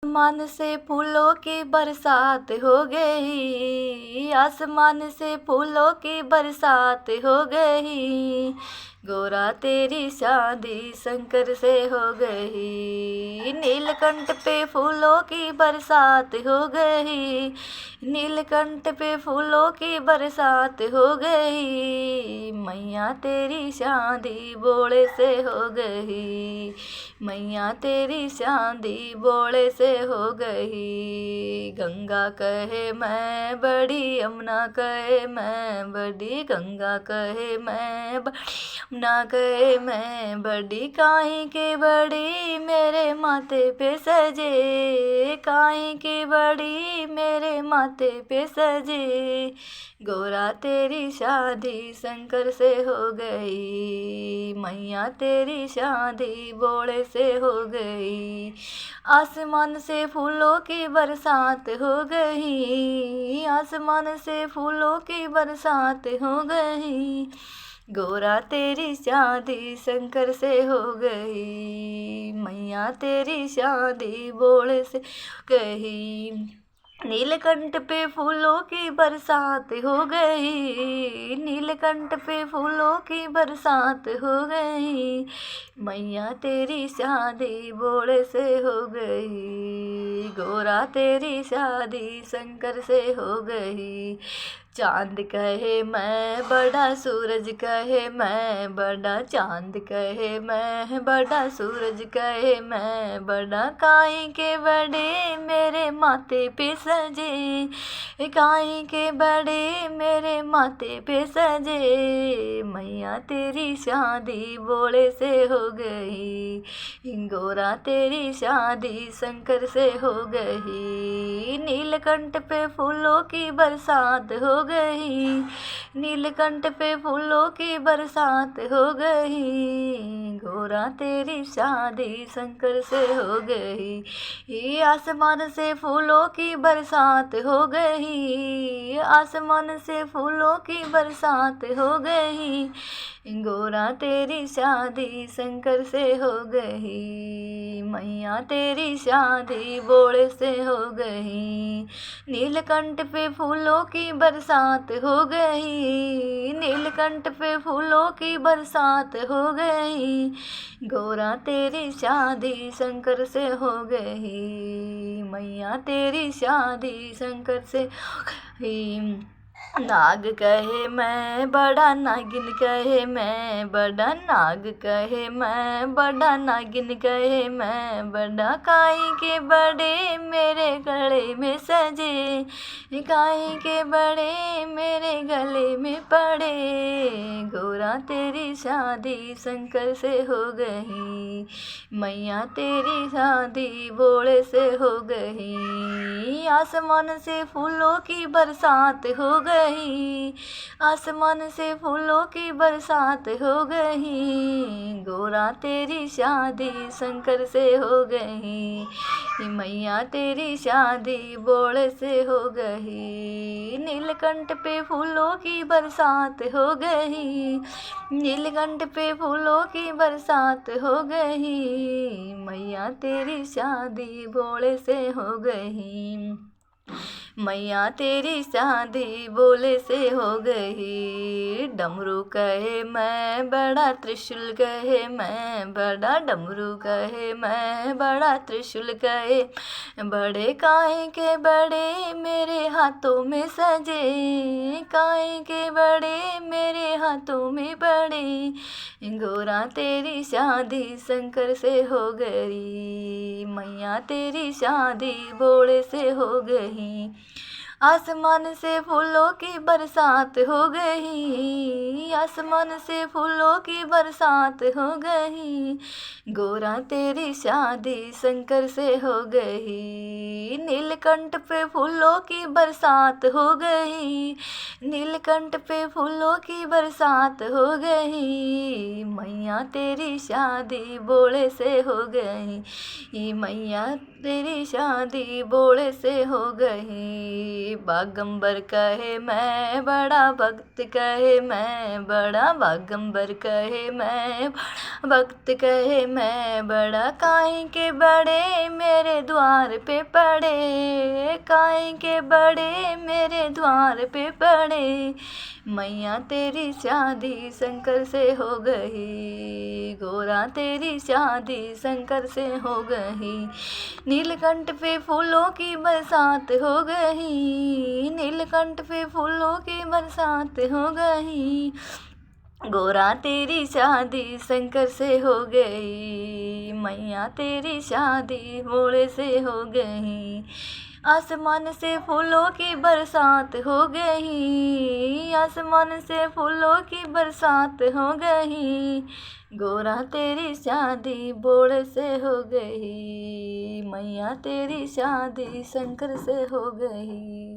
आसमान से फूलों की बरसात हो गई, आसमान से फूलों की बरसात हो गई। गोरा तेरी शादी शंकर से हो गई, नीलकंठ पे फूलों की बरसात हो गई, नीलकंठ पे फूलों की बरसात हो गई। मैया तेरी शादी बोले से हो गई, मैया तेरी शादी बोले से हो गई। गंगा कहे मैं बड़ी, यमुना कहे मैं बड़ी, गंगा कहे मैं बड़ी, यमुना कहे मैं बड़ी। काहे के बड़ी मेरे माथे पे सजे, काहे की बड़ी मेरे माथे पे सजे। गोरा तेरी शादी शंकर से हो गई, मैया तेरी शादी बोले से हो गई। आसमान से फूलों की बरसात हो गई, आसमान से फूलों की बरसात हो गई। गोरा तेरी शादी शंकर से हो गई, मैया तेरी शादी बोले से हो गई। नीलकंठ पे फूलों की बरसात हो गई, नीलकंठ पे फूलों की बरसात हो गई। मैया तेरी शादी बोले से हो गई, गोरा तेरी शादी शंकर से हो गई। चांद कहे मैं बड़ा, सूरज कहे मैं बड़ा, चांद कहे मैं बड़ा, सूरज कहे मैं बड़ा। काहे के बड़े मेरे माथे पे सजे, काहे के बड़े मेरे माथे पे सजे। मैया तेरी शादी बोले से हो गई, गोरा तेरी शादी शंकर से हो गई। नीलकंठ पे फूलों की बरसात हो गई, नीलकंठ पे फूलों की बरसात हो गई। गोरा तेरी शादी शंकर से हो गई, ये आसमान से फूलों की बरसात हो गई, आसमान से फूलों की बरसात हो गई। गोरा तेरी शादी शंकर से हो गई, मैया तेरी शादी बोले से हो गई। नीलकंठ पे फूलों की बरसात हो गई, नीलकंठ पे फूलों की बरसात हो गई। गोरा तेरी शादी शंकर से हो गई, मैया तेरी शादी शंकर से हो गई। नाग कहे मैं बड़ा, नागिन कहे मैं बड़ा, नाग कहे मैं बड़ा, नागिन कहे मैं बड़ा। काहे के बड़े मेरे गले में सजे, काहे के बड़े मेरे गले में पड़े। गोरा तेरी शादी शंकर से हो गई, मैया तेरी शादी बोले से हो गई। आसमान से फूलों की बरसात हो गई, आसमान से फूलों की बरसात हो गई। गोरा तेरी शादी शंकर से हो गई, मैया तेरी शादी बोले से हो गई। नीलकंठ पे फूलों की बरसात हो गई, नीलकंठ पे फूलों की बरसात हो गई। मैया तेरी शादी बोले से हो गई, मैया तेरी शादी बोले से हो गई। डमरू कहे मैं बड़ा, त्रिशूल कहे मैं बड़ा, डमरू कहे मैं बड़ा, त्रिशूल कहे बड़े। काहे के बड़े मेरे हाथों में सजे, काहे के बड़े मेरे हाथों में बड़े। गोरा तेरी शादी शंकर से हो गई, मैया तेरी शादी बोले से हो गई। आसमान से फूलों की बरसात हो गई, आसमान से फूलों की बरसात हो गई। गोरा तेरी शादी शंकर से हो गई, नीलकंठ पे फूलों की बरसात हो गई, नीलकंठ पे फूलों की बरसात हो गई। मैया तेरी शादी बोले से हो गई, मैया तेरी शादी भोले से हो गई। बागंबर कहे मैं बड़ा भक्त, कहे मैं बड़ा, बागंबर कहे मैं बड़ा भक्त, कहे मैं बड़ा। काहे के बड़े मेरे द्वार पे पड़े, काहे के बड़े मेरे द्वार पे पड़े। मैया तेरी शादी शंकर से हो गई, गोरा तेरी शादी शंकर से हो गई। नीलकंठ पे फूलों की बरसात हो गई, नीलकंठ पे फूलों की बरसात हो गई। गोरा तेरी शादी शंकर से हो गई, मैया तेरी शादी भोले से हो गई। आसमान से फूलों की बरसात हो गई, आसमान से फूलों की बरसात हो गई। गोरा तेरी शादी भोले से हो गई, मैया तेरी शादी शंकर से हो गई।